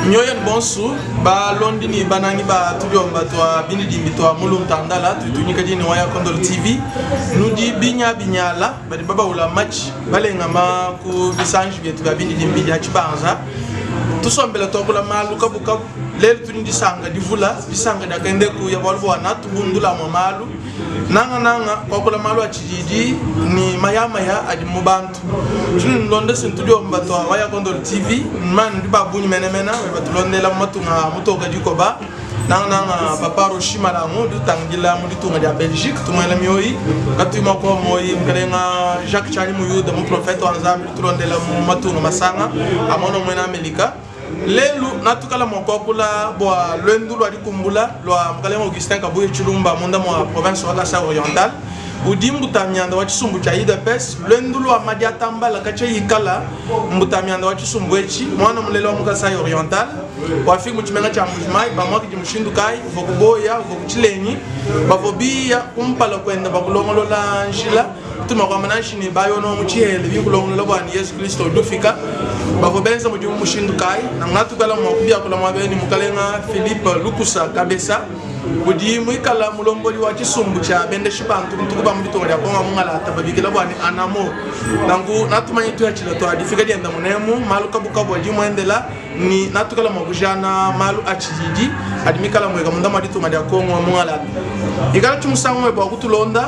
Nyoyen bonsu ba londini banangi ba tuliomba toa bini dimbi toa mulum tandala tutunyika jini waya Kondolo TV nudi binyala badi baba ula match balenga ma ku bisange bietu ba bini dimbi ya chibanza tusombela tokula malu kabuka lelo tunindi sanga divula bisanga da kende ku ya walbo na tubundula mo malu nanga kokula malu achijiji ni mayama ya adi mubantu tun londe sentudio mbato waya Kondolo TV man diba buni menemena we batulondela matunga mutoka dikoba nanga papa Roshima la mu dutangila mu ditunga ya Belgique tumela mioi katuma ko moi mkalenga Jacques Chani mu yuda mu prophète wanzambi tulondela mu matunga masanga amono mwena Amerika lelu natukala mokokula bwa lwendu lwa dikumbula lwa mkalenga Augustin Kabuye Chilumba munda mwa province wa Kasai Oriental udimbu tamyanda wa chisumbu cha IDPS lwendu lwa madiatamba la kache yikala mbutamyanda wa chisumbu echi mwana mulelo wa Kasai Oriental wafiki mchimenga cha mujimai ba mwaki jimushindu kai vokuboya vokuchilenyi bavobia kumpala kwenda bakulongolola njila tuma kwa manashini bayo no muchihele bikulongolola bwani Yesu Kristo dufika bavobenza mujimu mushindu kai na ngatukala mwakubia kula mwabeni mukalenga Philippe Lukusa Kabesa udi muikala mulomboli wa chisumbu cha bende shibantu mtukuba mbitonga ya bonga mungala tababikila bwani anamo nangu natumanyi tuya chila to adifika dienda munemu malu kabukabu wajimu endela ni natukala mwakujana malu achijiji adimikala mwega munda maditu madia kongo wa mungala ikala chumusangu weba wakutulonda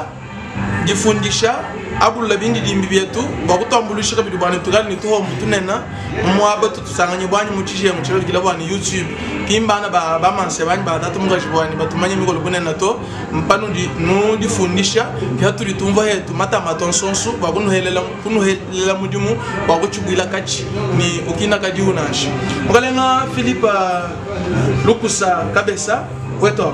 jifundisha abu labindi dimbi bietu bakutambulisha kabidu bani tugali ni tuho mutunena mwaba tutusanganye bwani muchije muchiro gila bwani YouTube kimbana ba manse bani ba datu mungaji bwani batumanye mikolo bunena to mpanu di fundisha byatu litumva hetu mata matonsonsu bakunu helela mudimu bakuchubila kachi ni ukina kaji unashi mukalenga Philippe Lukusa Kabesa weto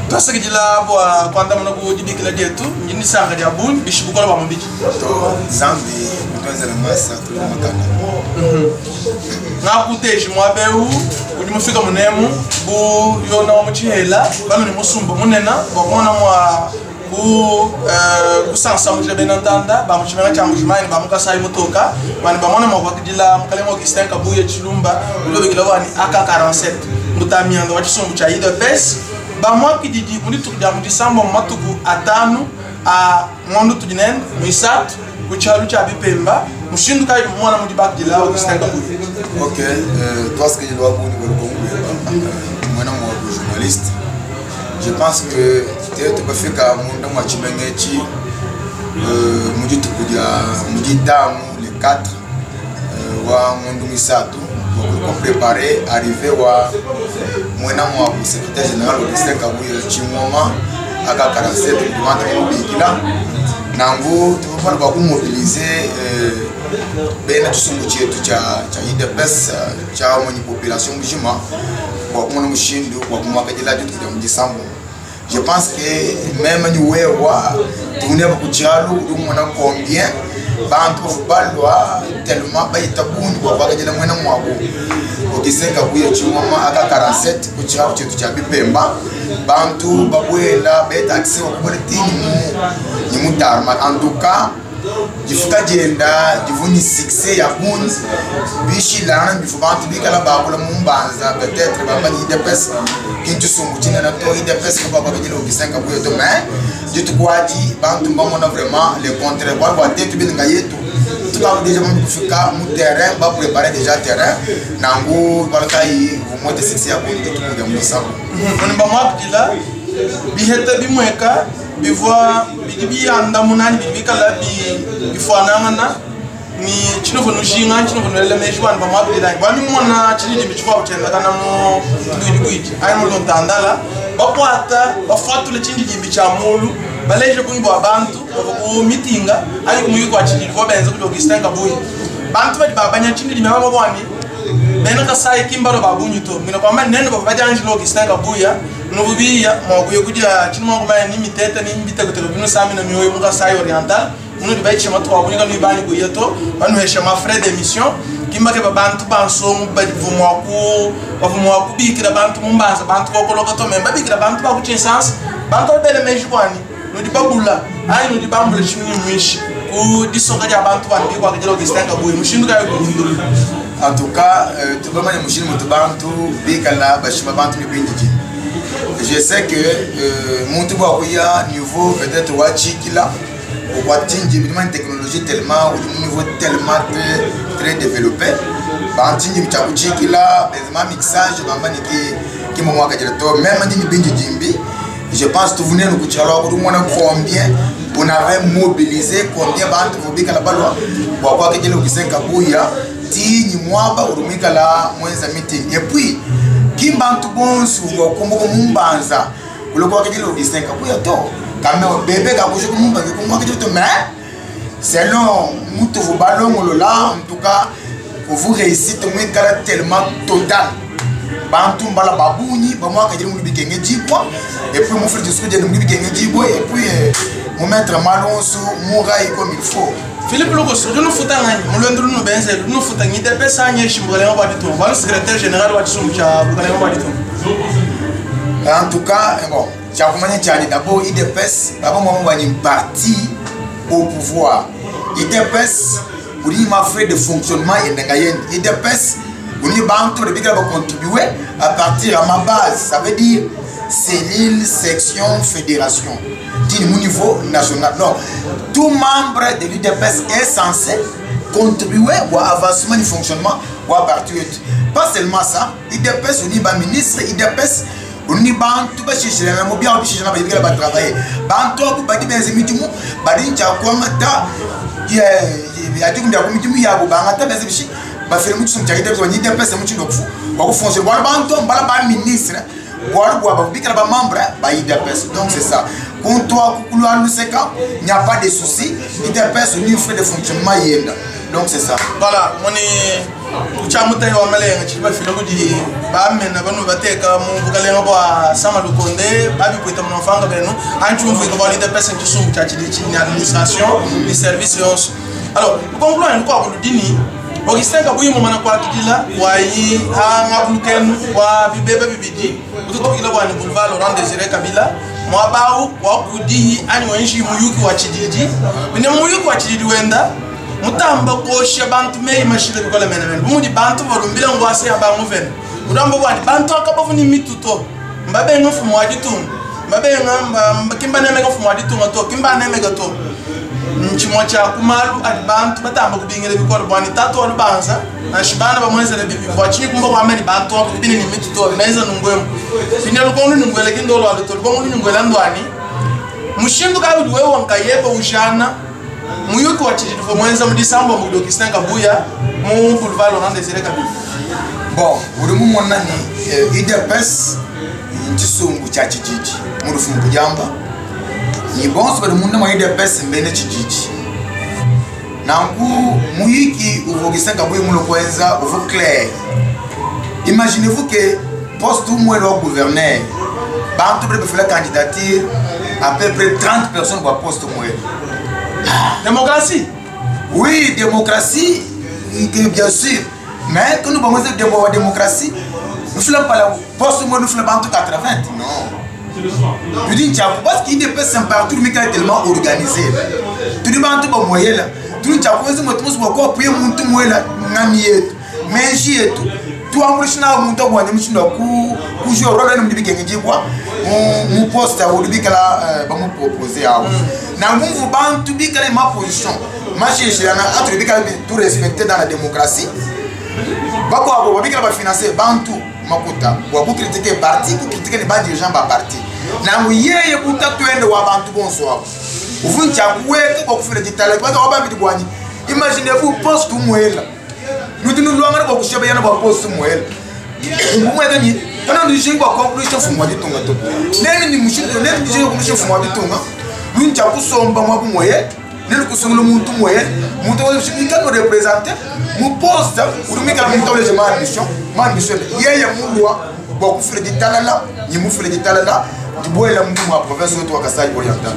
Tasa kijila bwa kwanda mwana kujibikila dietu njini sanga dia bun bishibukola ba mbichi to zambi mtwenzela masa tulimakana na kuteji mwabeu udi mufika munemu bu yona wa muchihela bano ni musumba munena bakona mwa kusansa mujile benantanda ba muchimena cha mujimani ba mukasai mutoka bani bamona mwa kijila mkalemo Augustin Kabuye Chilumba ulobe gila wani AK47 mutamianga wa chisumbu cha IDPS ba mwaki didi munitu kujia mdisambo matuku atanu a ngondo tujinen misatu kuchalu cha bipemba mushindu kai mwana mudibaki dila Augustin Kabuye. Ok, toi ce que je dois vous dire, moi journaliste, je pense que tu peux faire comme mon nom Chimengechi, muditu kujia mudidamu les 4 wa ngondo misatu. Pour préparer arriver wa mwena mwa secrétaire général Augustin Kabuye Chimoma aka 47 demande mobikila nangu tupala ba kumobiliser bena tusungu chetu cha IDPS cha mwenye population mjima kwa kumona mshindu kwa kumwaka jela jitu ya mjisambo. Je pense que même ni wewa tune ba kuchalu mwana combien bantu balwa tellement bayitabuni kwa bagajela mwena mwabo Augustin Kabuye Chimoma aka 47 kuchalu chetu cha bipemba bantu babwela beta accès au boletini ni mutarma en tout cas jifika jenda jivuni succès ya buni bishi lana bifubantu bikala bakula mumbanza peut-être baba ni IDPS kintu sumutina na to IDPS kwa baba jelo Augustin Kabuye to mais jitu kwaji bantu mbamona vraiment le contraire kwa tete bilinga yetu tukaba déjà mu kufika mu terrain ba préparer déjà terrain nangu balakai au moins de succès ya buni to kuja msako on ba mwakila biheta bimweka bivwa bidibi anda munani bibikala bifanana ni chino vonu jinga chino vonu le mejwan ba mabli dai bani mona chini di bichwa utenda kana mo ndwidi ai mo lontandala bakwata bafatu le chini di bichamulu baleje kunbo abantu ko mitinga ali kumuyi kwa chini ko benza kudo kistenga boyi bantu badi babanya chini di mama bwani bena ka sai kimbalo babunyu to mina kwa mane neno babadi anji lo kistenga buya no bubiya mo kuyo kudia chini mo kuma ni mitete ni mbite kutero bino sami na miyo muka sai oriental nous devons être chez moi trois bonnes nous bani goyato on nous chez ma frère d'émission qui m'a que bantu banso mbadi vumo bikira bantu mumbaza bantu ko kolokoto memba bikira bantu ba kuchin sans bantu bele mejwani nous di babula ai nous di bambule chini mwishi ku disonga ya bantu bandi kwa kujelo kistenga boy mushindu ka yokundo en tout cas tu peux manier mushindu mutu bantu bikala bashima bantu ni bindiji je sais que muntu ba kuya niveau peut-être wachikila une technologie tellement, au niveau tellement très développé. Mixage, je pense que vous venez nous combien on avait mobilisé, combien et puis, qui bon souvent comme bébé mais selon Moutovo Ballon là, en tout cas, vous réussissez tellement total. Bantu mbala babouni, moi que je me dis et puis mon frère de ce que je me dis et puis mon maître Malonso Mouraï comme il faut. Philippe Logos, nous foutons un peu de benzel, nous foutons une des personnes qui sont le secrétaire général en tout cas, bon, d'abord, IDPS, une partie au pouvoir. IDPS, il m'a fait de fonctionnement et IDPS, il m'a contribué à partir de ma base. Ça veut dire cellule, section, fédération. Au niveau national. Donc, tout membre de l'IDPS est censé contribuer au avancement du fonctionnement ou à partir. Pas seulement ça, IDPS, il y a ministre, IDPS. Oni bantu ba shishira na mobia obishira na bayibira ba travailler bantu abu badi benze mitimu badi ncha kwa mata ya tukumya ku mitimu ya bu banga ta benze bishi ba fere mutu sum chakite zo nyide pesa mutu ndokufu ba ku foncer ba bantu mbala ba ministre ba ba bikira ba membre ba ide pesa. Donc c'est ça quand toi kukulu alu seka il n'y a pas de souci ide pesa ni frais de fonctionnement yenda. Donc c'est ça. Voilà, on est Uchamuta yo amale chiba filoko di ba mena banu bateka mu bukale ngo ba sama lukonde babi kuita mu fanga benu anchu mvu ko bali de personne qui sont chachi de chini administration les services. Alors concluons quoi pour dini Augustin Kabuyi mumana kwa kidila wayi ha ngabuluken wa bibebe bibidi ututukila kwa ni boulevard Laurent Désiré Kabila mwabau wa kudi anyo enshi muyuki wa chididi bine muyuki wa chididi wenda mutamba ko shabantu mei mashile bikola menene bumudi bantu volumbila ngwase abangu ven udambo bwani bantu akabavu ni mituto mbabe ngofu mwaditum mbabe ngamba kimba nemega fu mwaditum to kimba nemega to nchimocha kumalu alibantu batamba kubingele bikola bwani tatu olubanza na shibana bamwezele bibi bwachi kumba kwameni bantu akubini ni mituto benza nungwemu binelo kono nungwele kindolo alito kono nungwele ndwani mushindu kabu wewe wankayeba ujana muyuki wa chidi fo mwenza mu December mu Augustin Kabuya mu boulevard Laurent Désiré Kabila. Bon, ulimu mwana ni IDPS ntisungu cha chijiji mu rufungu jamba ni bonso bali munna mu IDPS mbene chijiji nangu muyuki u Augustin Kabuya mu lokwenza uvu clair. Imaginez-vous que poste où moi le gouverneur bantu peut faire la candidature à peu près 30 personnes pour poste moi. Démocratie? Oui, démocratie, bien sûr. Mais quand nous avons dit démocratie, nous ne faisons pas la poste, nous ne faisons pas en tout 80. Non. Tu dis, parce qu'il est partout, mais il est tellement organisé. Tu dis, tout le moyen là. Tu dis, tu as posé mon tous encore, puis mon tout moyen là, mais j'y ai tout. Tu as un peu de temps, tu as un peu de temps, mon poste à Olivier Kala va me proposer à vous. Dans mon banc, tu dis quelle est ma position. Ma chérie, je vais tout respecter dans la démocratie. Pourquoi vous avez financer Bantu Makuta? Vous critiquer parti, vous critiquer les bas dirigeants par parti. nangu yeye kuta twende wa bantu bonsoir uvuncha kuweka kwa kufira ditala kwa ba biti bwani imaginez-vous poste mwela nuti nulwanga kwa kusheba yana kwa poste mwela umwega ni kana ndishinga kwa conclusion fumwa ditunga to nene ni mushindo nene ndishinga kwa conclusion fumwa ditunga luncha kusomba mwa kumwe nene kusungula muntu mwe muntu wa shika ko representer mu poste urumika muntu ole man mission yeye mulwa kwa kufira ditala la ni mufira ditala la Boela mtu wa province wetu wa Kasai Oriental.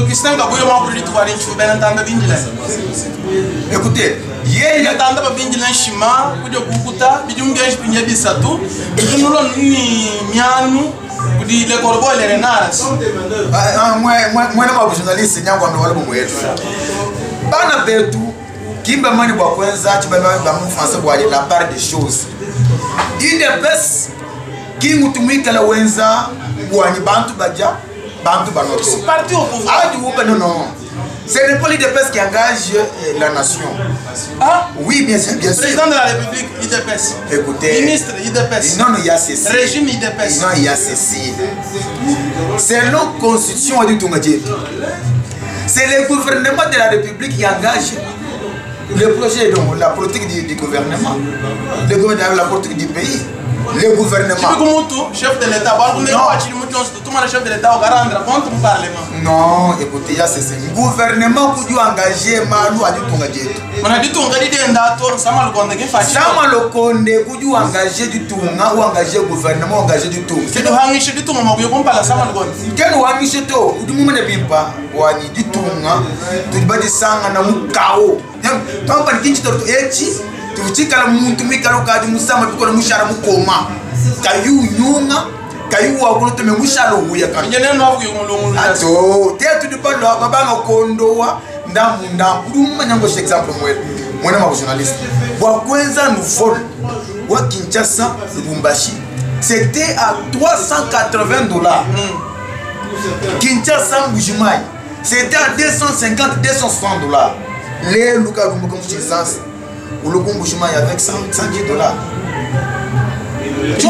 Kistanga boyo wa kuli tuwari nchu bena tanda binjila. Écoutez, yeye tanda ba binjila shima kujo kukuta bijungi ya shipinye bisatu. Bijunulo ni mianu kudi le korbo le renaras. Mwana wa journaliste nyango ndo wale mwetu. Bana betu kimba mani bwa kwenza chibaba ba mu français bwa la part des choses. IDPS kingu tumikala wenza Bouani Bantu Badja, Bantu Banoto. C'est parti au pouvoir. Ah, du coup, non. C'est le PDPS qui engage la nation. Ah oui, bien sûr. Président de la République, IDPS. Écoutez. Ministre, IDPS. Non, il y a ceci. Régime, IDPS. Non, il y a ceci. C'est la constitution du Tungadier. C'est le gouvernement de la République qui engage le projet, donc la politique du gouvernement. Le gouvernement, la politique du pays. Le gouvernement. Tu veux comment chef de l'État, tout le chef de l'État au garandre contre le Parlement. Non, écoutez, il y a ce gouvernement qui doit engager Malou à du Tungadjet. On a dit Tungadi d'Endator, Sama le Konde qui fait. Sama le Konde qui doit engager du Tunga ou engager le gouvernement, engager du Tunga. C'est de Hangish du Tunga, mais on parle à Sama le Konde. Quel Hangish to, du moment de Bimpa, ou à du Tunga, tu vas dire Sanga na Mukao. Tant que tu es tuchikala muntu mikalo kadi musama biko mushara mukoma kayu nyunga kayu wa kulote me mushalo uya kan njene no avuye ngolongo ato tetu di balo babanga kondowa ndamu ndumma nyango exemple mwana ma journaliste wa kwenza nous vol wa Kinshasa Lubumbashi c'était à $380 Kinshasa Mbujimai c'était à $250 $260 les Luka Lumbu comme Kinshasa le bon bouchement avec $110. Tu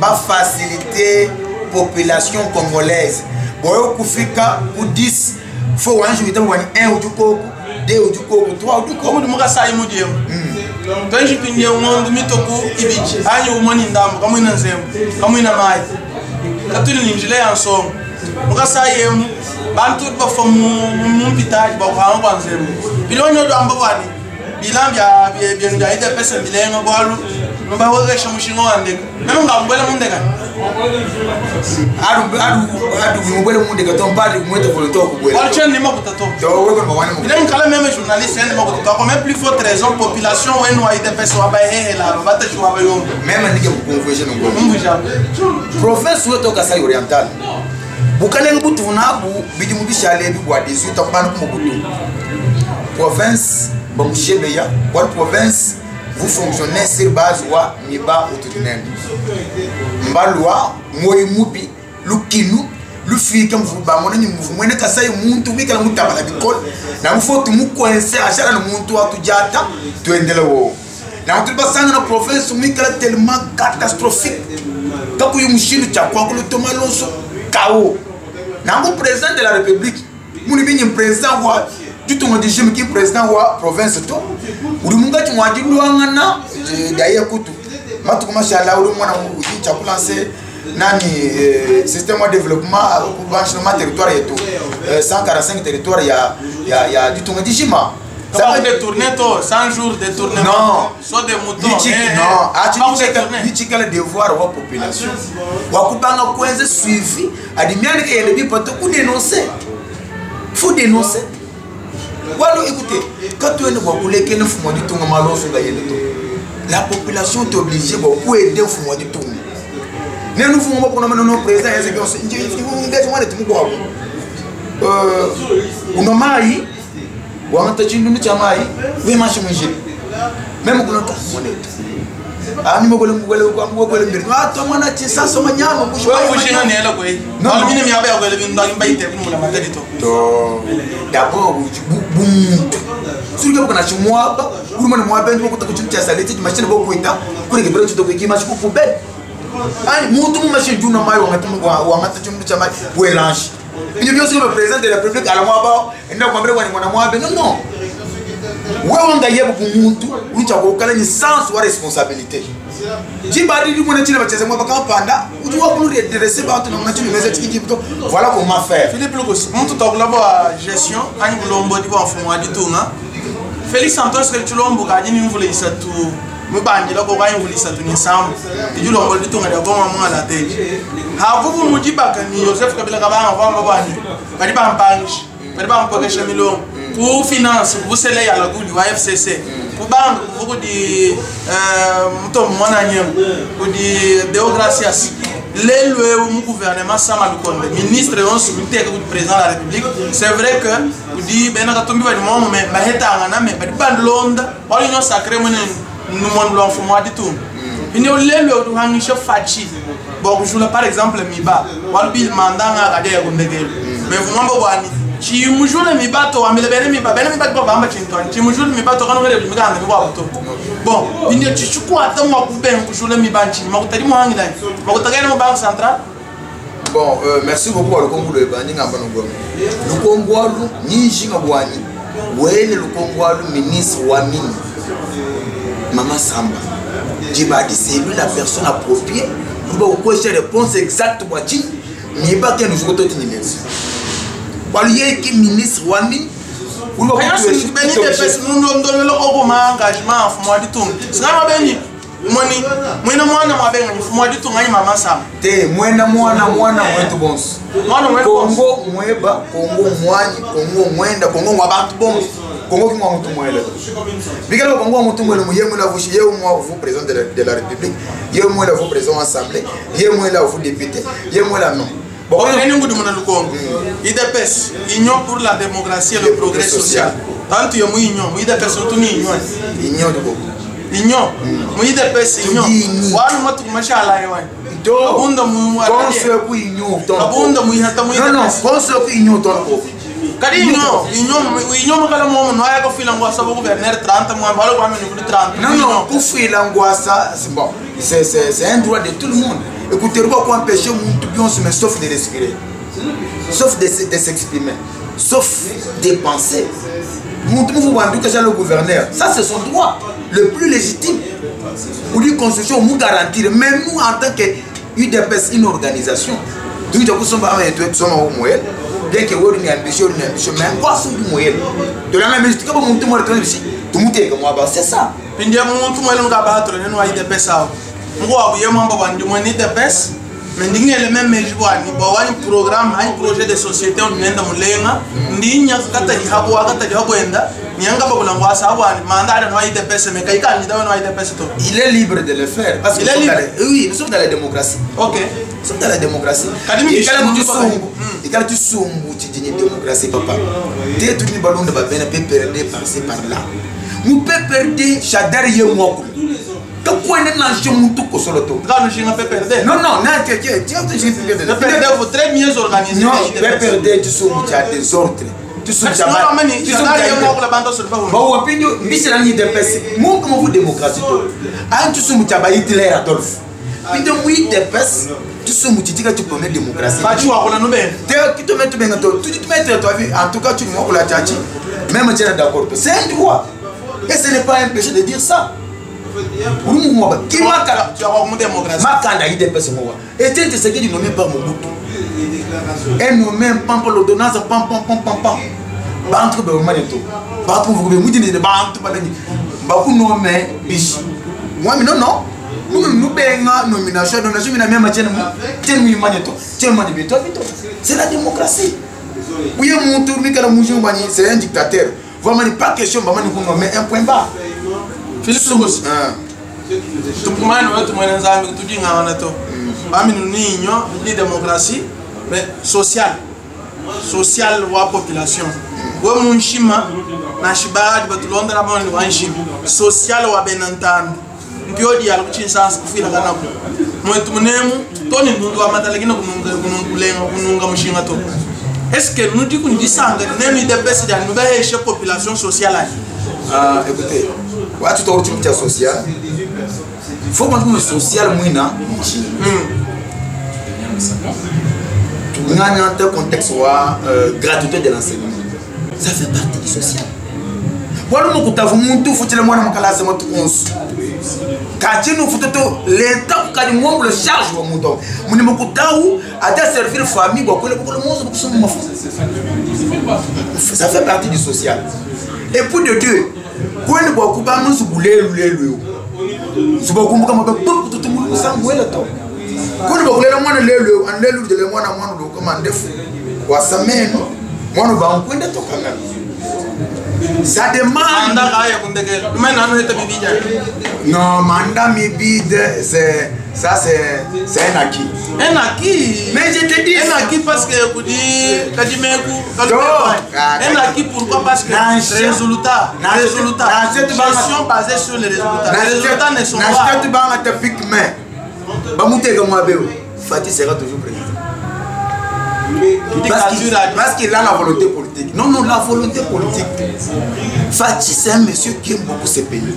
vas faciliter population congolaise. Boyo kufika ou 10 faut un jour un ou du coco, 2 ou du coco, 3 ou du coco. Comme muka sai mu dio. Quand je pinye monde mitoko ibichi. Anyo umani ndam kamu ina nzembo, kamu ina mai. Katuli ninjile ensemble. Muka sai mu bantu ba famu pitaj ba kwa ba nzembo. Bilonyo do ambawani. Bilambya byenja ide pesa bilenga bwalu. Mba wogesha mushingo wandeka. Mema ngambwele mundeka. Adu mbwele mundeka tombali mwete volontaire kubwela. Walchen ni makutato. To weko mwana mu. Bilen kala même journaliste ni makutato. Comme plus forte raison population wenu wa ide pesa wa ba hela bata chwa ba yombe. Même ndike kukonvoje ngo. Mbuja. Province wetu Kasai Oriental. Bukalenga butu nabu bidimu bishale bi bwa 18 akubana kumubutu. Province bamushebeya, kwa province vous fonctionnez sur base wa niba ututunene. Mbalwa moyi mubi lukinu lufika mvuba mona ni mvumwene Kasai muntu wikala mutabala bikol na mfotu mukwense ashara no muntu atujata tuendele wo. Na mtu basanga na province mikala tellement catastrophique. Kaku yumushinu cha kwa kulotoma lonso kao. Na mon président de la République, mon président wa du tout régime qui président wa province to. Uri munga tu mwaji luangana d'ailleurs kutu. Matu kuma shala uri mwana uji cha kulancer nani système de développement pour blanchiment territoire yetu. 145 territoires ya du tout régime. Ça va détourner toi 100 jours détournement. Non, soit des moutons. Non, tu as le devoir wa population. Wa kubanga kwenze suivi, adimiane ke yelebi poto ku dénoncer. Faut dénoncer. Voilà, écoutez, quand tu es ne vois couler que ne font du tout malo sur la population est obligée de aider au fond du tout. Ne nous faisons pas pour nos présidents et c'est même ani mogole kwa mogole mbiri mwana chisa soma nyama kushina ni ela kwei no mimi mi abe ngole binda ngbaite mula matedito to d'abord sur que kana chimwaba urumana mwaba ndo kuta kuchutia salete machine bo kuita kuri ke bro chuto kima chiku poubelle ai muntu mu machine juna mai wangata chumbu cha mai welange il vient sur le président de la République à la mwaba enda kwambere kwani mwana mwaba non wewe ngaye bumuntu ulicha kokala ni sens wa responsabilité jibadi du mona chile bacheze mwaba kapanda utuwa kulu redresser ba tu na chile meza tiki to voilà comment faire Philippe Logos muntu to kulaba gestion ani bulombo di ba mfumo adi tunga Félix Santos que tulombo ka ni mvule isatu mubanjira ko ka mvule isatu ni sam tijulombo di tunga da goma mwa la teje ha vuvu mujibaka ni Joseph Kabila kabanga vamba bani badi ba mpangishi badi ba mpokesha milongo pour finance vous c'est là ya la goudi wa FCC pour banque vous di muto mwana nyem pour di Deogracias le gouvernement Sama Lukonde ministre on subité que président de la République c'est vrai que vous dit ben na tombi ba mo mais ba heta ngana mais ba di Londa ba l'union sacrée mon nous mon l'enfant moi di tout ini le du hangisha fachi bon je par exemple miba wal bil mandanga ga de ko ndegel mais vous mambo bani ci mujule mi bato amile bene mi bato bamba chinton ci mujule mi bato kana ngere mi ganda mi kwa bato bon indi ci chukwa ta mo kuben mujule mi banchi makutari mo hangila makutagena mo banque centrale bon merci beaucoup le Congo de bandi ngamba no gom le Congo alu ni jinga bwani wele le Congo alu ministre wa mini Mama Samba Djibadi c'est lui la personne appropriée pour cocher réponse exacte moi ci ni ba ken nous ko tini merci waliye ki ministre wami ulo ko beni de pes ndo lo ko ma engagement fmo di tum sanga beni mwena mwana mabenga fmo di tum ngani Mama Samba te mwena mwana mwetu bons Kongo mweba Kongo mwani Kongo mwenda Kongo mwabantu bons Kongo ki mwa mtu mwele bigalo Kongo mtu mwele yemu la vushi yemu mwa vous président de la République yemu la vous président assemblée yemu la vous député yemu la non. Bon, IDPS, Union pour la démocratie et le progrès social. Tant que nous union, nous IDPS surtout union. Union de beaucoup. Union, nous IDPS union. Walu matu mashallah yawan. Abunda mu conseil pour union. Abunda mu hata mu IDPS. Non, conseil pour union ton. Kadi union makala mo no aya ko filangwa sa gouverneur 30 mois balo kwa menu 30. Non, pour filangwa ça c'est bon. C'est un droit de tout le monde. Écoutez, on va pas empêcher tout bien mais sauf de respirer, sauf de s'exprimer, sauf de penser. Vous voyez que le gouverneur, ça c'est son droit le plus légitime. Pour lui constitution, nous garantir, même nous en tant que UDPS, une organisation, tout le monde bien que vous ayez une ambition, mais quoi sont vous moyens de la même musique, comme tout le monde ici, tout le monde est comme moi, c'est ça. Puis il y a un monde qui est battre, nous avons UDPS. Moi, je suis IDPS, mais je suis le même un programme, un projet de société, on est dans le monde. Il est libre de le faire. Parce que oui, nous sommes dans la démocratie. Ok. Nous sommes dans la démocratie. Et quand tu sommes dans la démocratie, papa, tu es tout le ballon de la peine, tu peux perdre par-ci par-là. Nous pouvons perdre Chadar Yemok. Pourquoi n'est-ce pas un tout solo tout? Non, non, non, vous très mieux organisé. Non, tu peux perdre, tu sommes des ordres. Tu sommes bon, opinion, c'est la IDPS. Moi, comment vous démocratie? Tu sommes Hitler Adolphe. Puis de oui, IDPS, tu sommes tu peux mettre démocratie. Tu te mets tu te mets toi en tout cas tu m'as la tchatchi. Même tu es d'accord. C'est un droit. Et ce n'est pas un péché de dire ça. Qui m'a candidat IDPS moi. Et tu sais ce qui est nommé par Mobutu. Et nommé pam pour l'ordonnance pam. Bantu be maneto. Bantu vous be mudini de bantu balani. Baku nommé biche. Moi mais non. Nous benga nomination na même tienne maneto. Tienne maneto. C'est la démocratie. Oui mon tour Mikala Moujon Bani c'est un dictateur. Vraiment pas question maman nous nommer un point bas. Philippe Logos. Tu peux m'en tout mon nzambi tu dis ngana to. Bami ni union ni démocratie mais sociale wa population. Wo munshima na shibadi batulonda na bani wa nshima. Social wa benantanda. Mpiodi ya kuchinsansi kufila kanapo. Mwetu mnemu toni nundu wa matalagina kununga mushinga to. Est-ce que nous disons que nous sommes des populations sociales? Écoutez, tu as un social. Il faut que le social dans un contexte gratuité de l'enseignement. Ça fait partie du social. Voilà, nous avons tout foutu le monde dans la classe. Quand nous faisons l'État, quand nous avons le charge, nous avons à servir la famille, ça fait partie du social. Et pour de deux, quand nous avons ça demande. Non, mandat mibide, c'est ça, c'est un acquis. Un acquis. Mais je te dis. Un acquis parce que vous dites un acquis pourquoi? Parce que résultat. Gestion basée sur les résultats. Les résultats ne sont pas. Fatih sera toujours président. Parce qu'il a la volonté politique. Non, la volonté politique. Fatih, c'est un monsieur qui aime beaucoup ce pays.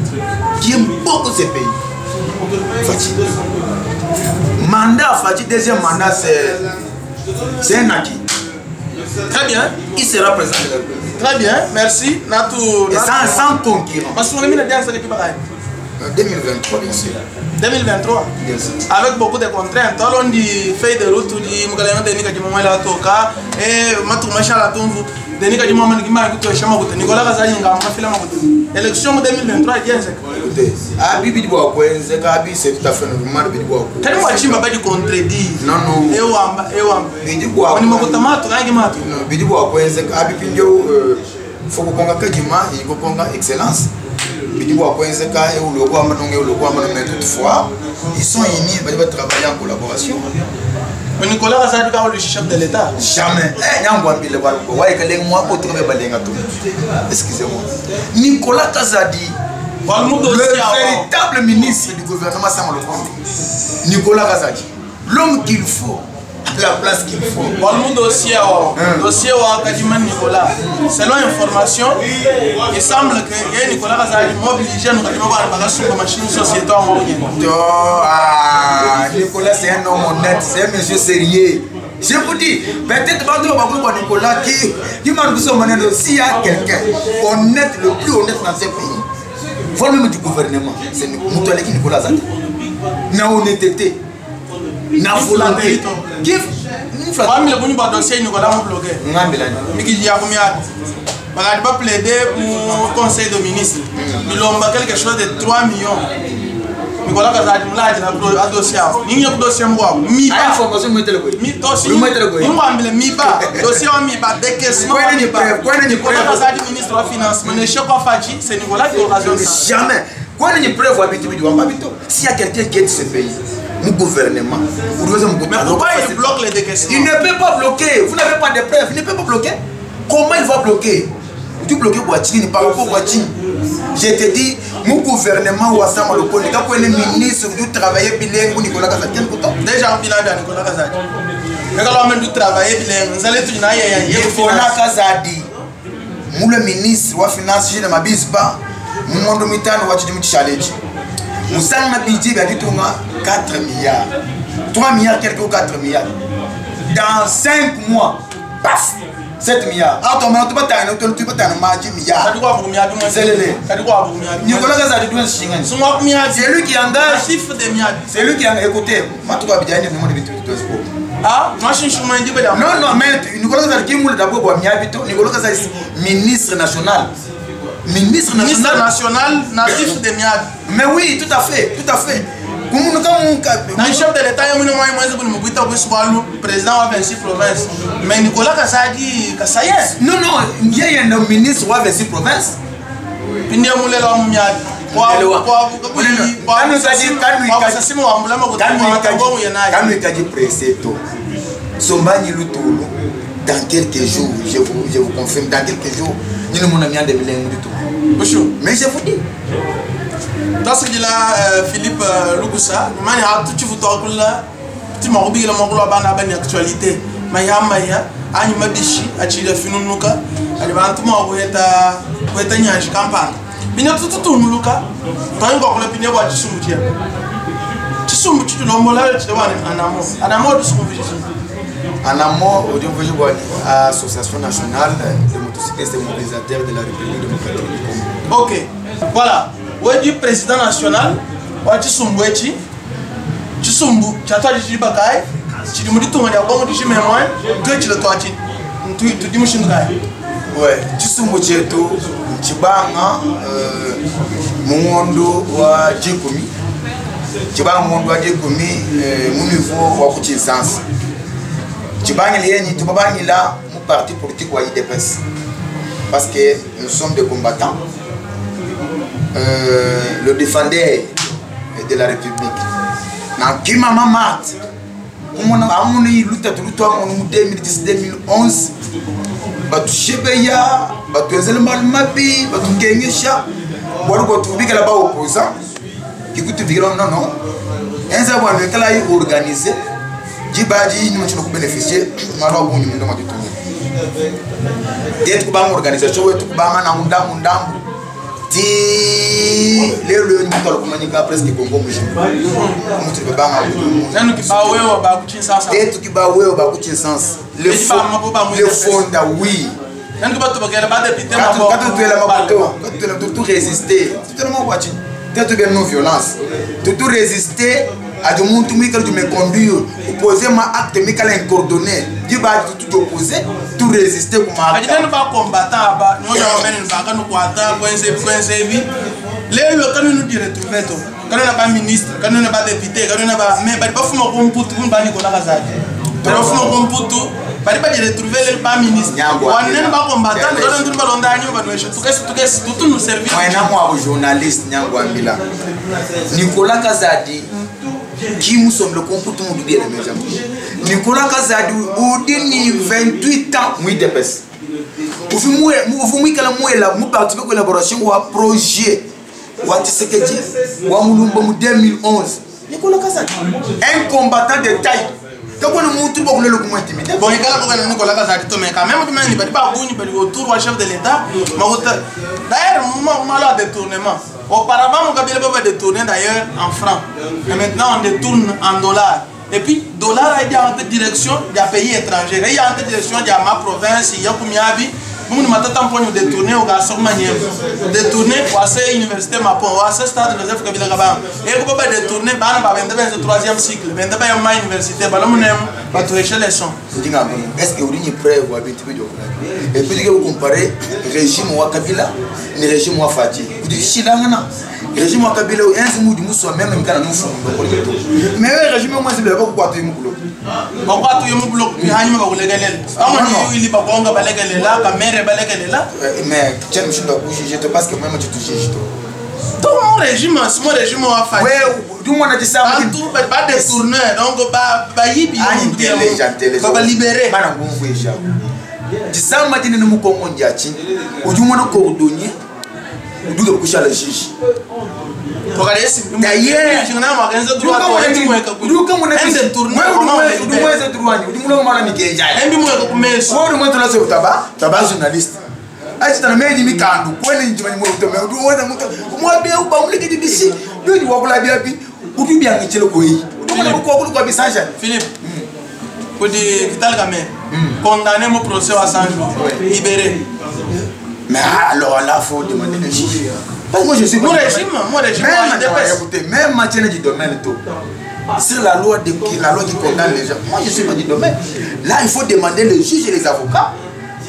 Fatih. Mandat, Fatih, deuxième mandat, c'est un acquis. Très bien. Il sera président de la République. Très bien, merci. Et sans concurrent. Parce qu'on a mis la dernière équipe pareil. 2023, bien sûr. 2023, avec beaucoup de contraintes. On dit feuille de route, on dit Mougalama Denika du moment là, Toka, et Matou Machala Tombu, Denika du moment qui m'a écouté, Nicolas Razali, élection 2023, écoutez, Abibi du Bois, c'est tout à fait normal. Quel est le mot qui contredit? Non. On est mot tomato, Bidi Bois, Abibi, il faut qu'on ait il faut qu'on ait excellence. Toutefois, ils sont unis, ils vont travailler en collaboration. Mais Nicolas Razali est le chef de l'État. Jamais. Excusez-moi. Nicolas Kazadi, le véritable ministre du gouvernement Samalokonde. Nicolas Kazadi, l'homme qu'il faut. La place qu'il faut. Le dossier Kadiman Nicolas. Selon information, il semble que Nicolas Razali mobilisé nous avons sur la machine société en Nicolas, c'est un homme honnête, c'est un monsieur sérieux. Je vous dis, peut-être que Nicolas qui m'a dit s'il y a quelqu'un honnête, le plus honnête dans ce pays, vol même du gouvernement, c'est Nicolas Razali. Na honnêteté. Na volonté. Famille le bonheur dossier Nicolas m'a bloqué. Miki Diakoumia. Je pas plaider pour le conseil de ministre. Il a quelque chose de 3 millions. Nicolas Kazadi a un dossier. Il y a un dossier. Mi dossier décaissement. Nicolas Kazadi ministre de la finance. Mais je ne sais pas c'est Nicolas qui a occasionné. Jamais. Quand on preuve s'il y a quelqu'un qui aide ce pays, mon gouvernement, mais pourquoi il bloque les décaissements? Il ne peut pas bloquer. Vous n'avez pas de preuves. Il ne peut pas bloquer. Comment il va bloquer? Tu bloques Boatini par rapport à Boatini. Je te dis, mon gouvernement ou Assam Aloko, quand le ministre du travail bilingue ou Nicolas Kazadi, déjà en bilan de Nicolas Kazadi. Mais quand on a du travail bilingue, vous allez tout dire, Nicolas Kazadi, le ministre de la finance, je ne m'abuse pas. Nous avons dit que nous avons dit nous avons dit 4 milliards. 3 milliards, quelques 4 milliards. Dans 5 mois, paf, 7 milliards. Alors, tu vas te milliards. Nicolas Kazadi, c'est lui qui engage. C'est lui qui a écouté. Ah, moi je suis non, mais Nicolas Kazadi qui est d'abord Nicolas Kazadi, ministre national. Ministre national natif de Miad. Mais oui, tout à fait. Le chef de l'État, il y a un président de 26 provinces. Mais Nicolas Kazadi, non, il y a un ministre de 26 provinces. Il y a un Miad. Dans quelques jours, je vous confirme, dans quelques jours, nous n'avons pas de bilingue du tout. Mais je vous dis. Dans ce qu'il a Philippe Lukusa, il y a tout ce que vous là, tu m'as oublié la actualité. Mais il y a un Bichi, à Chile Finunuka, à l'Ivantement, où est à campagne. Bino tout muluka. Quand on va le piner wa chisumbu tia. Chisumbu tu l'ombo là tu dois en amont. En amont de ce qu'on veut. En amont, au niveau de l'Association nationale des motocyclistes et mobilisateurs de la République démocratique du Congo. Ok, voilà. Où est le président national? Où est Chisumbu echi? Chisumbu, tu as toi du Bakai. Tu dis, tu m'as dit, bon, tu dis, mais moi, tu le toi, tu dis, monsieur Ngai. Ouais, Chisumbu Cheto, Chibanga, Mondo, wa Djekoumi. Chibanga Mondo, wa Djekoumi, mon niveau, wa Kouchisans. Chibanga Lieni, tu vas là, mon parti politique, wa IDPS. Parce que nous sommes des combattants. Le défendeur de la République. Dans qui m'a mat, on a eu lutte en 2010-2011. Batu Chebeya, Batu Ezelmal Mabi, Batu Kenyesha, Borugo Tubika là-bas opposant, qui coûte violon, non. Un savoir le cas est organisé, Djibadi, nous avons bénéficié, malheureusement, nous avons tout tourné. Et tout le organisation, tout le monde ti le nous communiquer presque Congo mushin mutu be banga nanu ki bawe wa ba kuchinsansa tetu ki bawe wa ba kuchinsansa le fonda oui nanu ki bato bakela ba député mabo quand tu es là mabato tout résister tellement watching tetu be non violence tout résister à de monde qui me conduire opposer ma acte mécal incoordonné du ba tout opposer tout résister comme a nanu ba combattant ba no ya menen ba kanu kwata kwense bi le kanu nous dire tout fait kanu na ba ministre kanu na ba député kanu na ba mais ba fuma ko mputu ba ni ko na kazaki ba fuma ko mputu ba dire retrouver le ba ministre wanen ba combattant kanu ba londa nyo ba no tout nous servir moi na moi journaliste nyangwa mbila Nicolas Kazadi qui nous sommes le comportement de bien mes amis. Nicolas Kazadi au dernier 28 ans oui dépêche. Vous participer à la collaboration ou à projet ou à Tshisekedi ou à Mulumba 2011. Nicolas Kazadi un combattant de taille. Quand on montre pour le comment intimider. Bon, il y a Nicolas Kazadi mais quand même il ne pas autour au chef de l'État. D'ailleurs, on a détournement. Auparavant, on avait détourné d'ailleurs en francs. Et maintenant, on détourne en dollars. Et puis, dollar a été en direction des pays étrangers. Il y a en direction de ma province, il y a Koumiabi. Nous avons pour nous détourner au garçon manière. Détourner pour ces universités Mapon, pour ces stades de Joseph Kabila Gabam. Et vous pouvez détourner, par exemple, le troisième cycle. Vous avez une université, vous avez touché les sons. Est-ce que vous avez une preuve ou un petit peu de et puis vous comparez le régime ou Kabila et le régime ou Fati. Vous dites, si là, le régime ou Kabila, un mot du moussa, même quand nous sommes. Mais le régime ou moi, c'est le bon quoi, tu es mon boulot. Pourquoi tu es mon boulot? Il y a un peu de légal. Il y a pas de légal là, la mère est là. Mais tu me je te passe que même tu te juges. Tout mon régime, c'est mon régime ou Fati. Oui, tout le monde a dit ça. Tout pas détourner, donc pas y bien. Pas libérer. Tu sais, je suis venu au Mondiati. Je suis venu au cordonnier. Je suis venu à la juge. D'ailleurs, je suis venu à la Philippe, pour dire Vital Gamé, condamné mon procès à 100 jours, libéré. Mais alors là, il faut demander le juge. Moi, je suis mon régime, même matière du domaine, sur la loi qui condamne les gens. Moi, je suis pas du domaine. Là, il faut demander le juge et les avocats.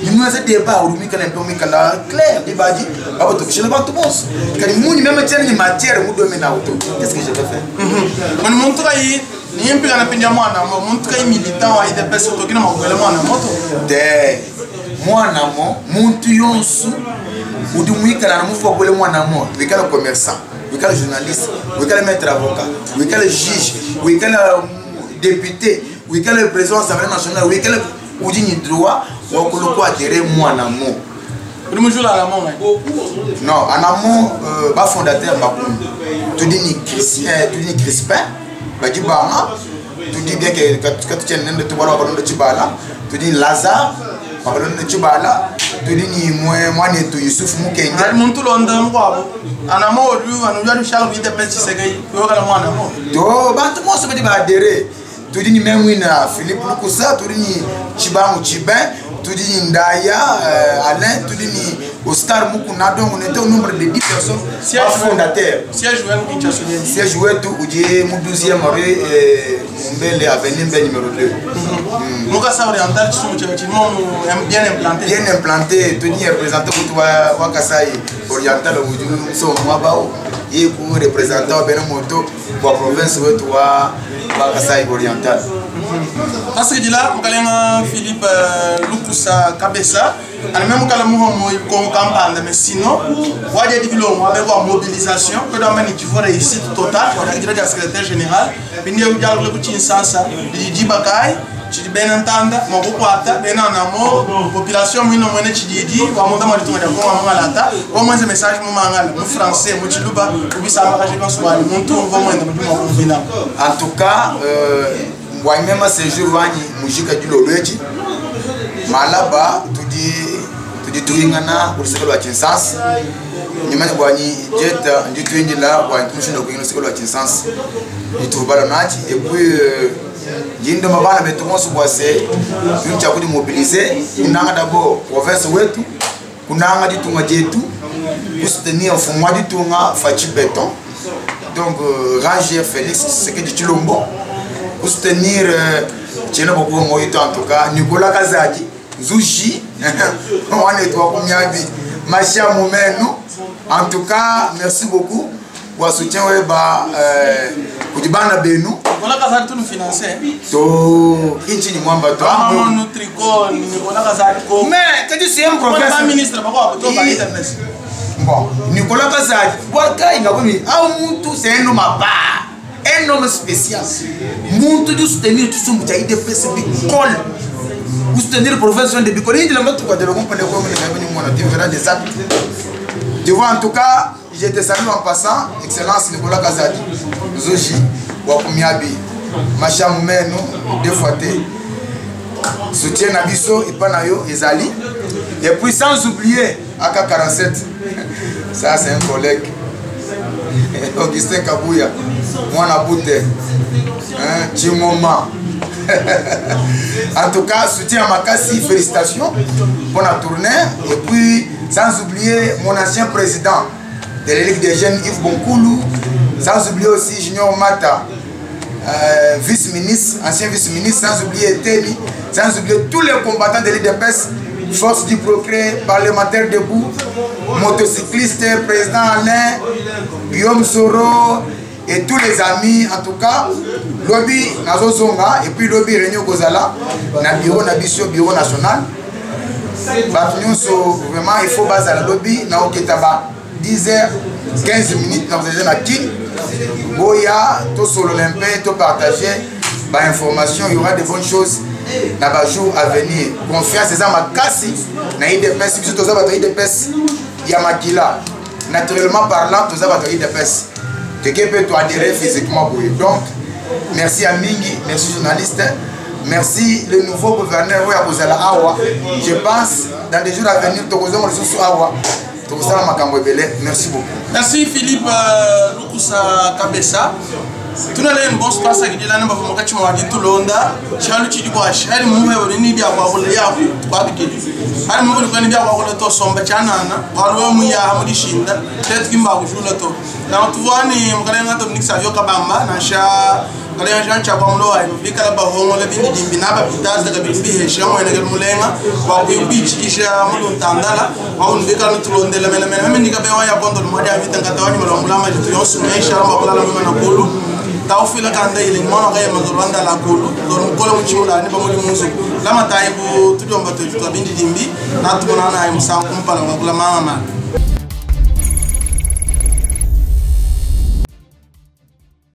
Nous avons un débat où nous avons un clair. Il va dire, je ne vais pas tout le monde. Quand nous avons une matière, nous domaine auto. Qu'est-ce que je vais faire? On montre ici, nous avons un militant, il y a des personnes qui ont un moto. Moi, mon tuyau sous, ou du moins, quand on a un commerçant, le journaliste, le maître avocat, le juge, le député, le président de l'Assemblée nationale, le droit, ou adhérer moi en amont. Non, en amont, le fondateur, tu dis Crispin, tu dis bien que quand tu tiens de tu dis Lazare, makalon ne chibala tudini mwane tu Yusuf Mukenge muntu londa mkwabo ana modu anu Charles Louis de Petit Segei yo kala mwana mo to bantu mo so ba adere tudini memwina Philippe Lukusa tudini Chibangu Chibin tudini Ndaya Alain tudini Oscar Mukuna donc on était au nombre de 10 personnes fondateurs siège joueur Kinshasa siège joueur tout uje mu 12e rue Mbele avenue numéro 2 Mukasa oriental bien implanté bien implanté tudini représentant pour Wakasai oriental uju so mwabao et pour représentant ben moto pour province wetu wa Kasai oriental parce que là mkalenga Philippe Lukusa Kabesa ana même kala mo ko campagne mais sinon waje dibilo mo avec wa mobilisation que dans mani tifo réussite totale on a dit le secrétaire général bindi u dialogue le buti sasa di bakay ci ben entanda mo ko kwata ben na mo population mo no mone ci di wa mo dama di to ko mo malata au moins message mo mangala mo français mo ci luba ou bi sa ma ka je so ali mon tour va mo ndama en tout cas moi-même ce jour wani mujika duloloji malaba tudi tuingana ursekelo achinsans nyimani bwani jeta nditwenyi la bwani tumshino kwingino sekelo achinsans itubala nachi et puis jindo mabana betu monsu bwase tuncha kudi mobiliser inanga d'abord province wetu kunanga ditunga jetu soutenir mfumo ditunga fachi beton donc Ranger Félix c'est que du Chilombo pour soutenir Tcheno Bobo Moïto en tout cas, Nicolas Kazadi, Zouchi, on est toi pour Miabi, Machia Moumeno, en tout cas, merci beaucoup pour soutien pour du Bana Benou. Nicolas Kazadi tout nous financer. To Inchi ni Mwamba toi. Nous tricot, Nicolas Kazadi. Mais quand tu sais un professeur. Ministre, bon, Nicolas Kazadi, Waka Ingabomi, c'est un homme à part. Un homme spécial. Monte de soutenir tout ce que tu as été fait, c'est Bicol. Vous soutenir le professeur de Bicol. Il dit le maître de la compagnie tu verras des actes. Tu vois, en tout cas, je te salue en passant. Excellence Nicolas Kazadi, Zoji, Wakumiabi, Macha Moumeno, deux fois soutien Nabiso et Panayo, Ezali. Et puis sans oublier AK47. Ça, c'est un collègue. Augustin Kabouya, Mwana Boute, Chimoma. En tout cas, soutien à Makassi, félicitations pour la tournée. Et puis, sans oublier mon ancien président de la Ligue des Jeunes, Yves Bonkoulou. Sans oublier aussi Junior Mata, vice-ministre, ancien vice-ministre. Sans oublier Teli. Sans oublier tous les combattants de l'IDPS, Force du Progrès, parlementaire debout, motocycliste, président Alain, Guillaume Soro et tous les amis, en tout cas, lobby Nazozonga et puis lobby Réunion Gozala, na bureau Nabisio, bureau national. Vraiment, il faut baser la lobby, na oketaba 10h, 15 minutes, nous avons un king. Boya, tout sur l'Olympe, tout partager, information, il y aura de bonnes choses. Dans les jours à venir, confiance c'est ça ma casse. Na IDPS, si tu as battu IDPS, il y a Makila. Naturellement parlant, tu as battu IDPS. Tu peux adhérer physiquement. Donc, merci à Mingi, merci journaliste, merci le nouveau gouverneur Oya Awa. Je pense dans les jours à venir, tu as ressources Awa. Merci beaucoup. Merci Philippe Lukusa Kabesa. Tunale mboss pasa gidila namba mukati mwadi tulonda chalu chidi kwa shali muwe ni bya kwa bole ya kwa bigidi ari muwe ni bya kwa bole to somba chanana walwe mu ya hamudi shinda tet kimba kujula to na tuwani mkalenga to nixa yo kabamba na sha kale Jean cha kwa mlo ayi bikala ba homo le bindi dimbi na ba bitaza daga bimbi hesha mo ene mulenga kwa bichi isha mulu tandala wa un bikala tulonde le mena ndika be wa ya kondo mwadi avita ngatawani mlo mulama jitu yosu mesha ramba kula na kulu taufila kanda ile mwana kaya mazuranda la kulu don kola mchimula ni pamoja muzo lama taibu tuliomba tu bindi dimbi na tumonana ay musankumpala ngakula mama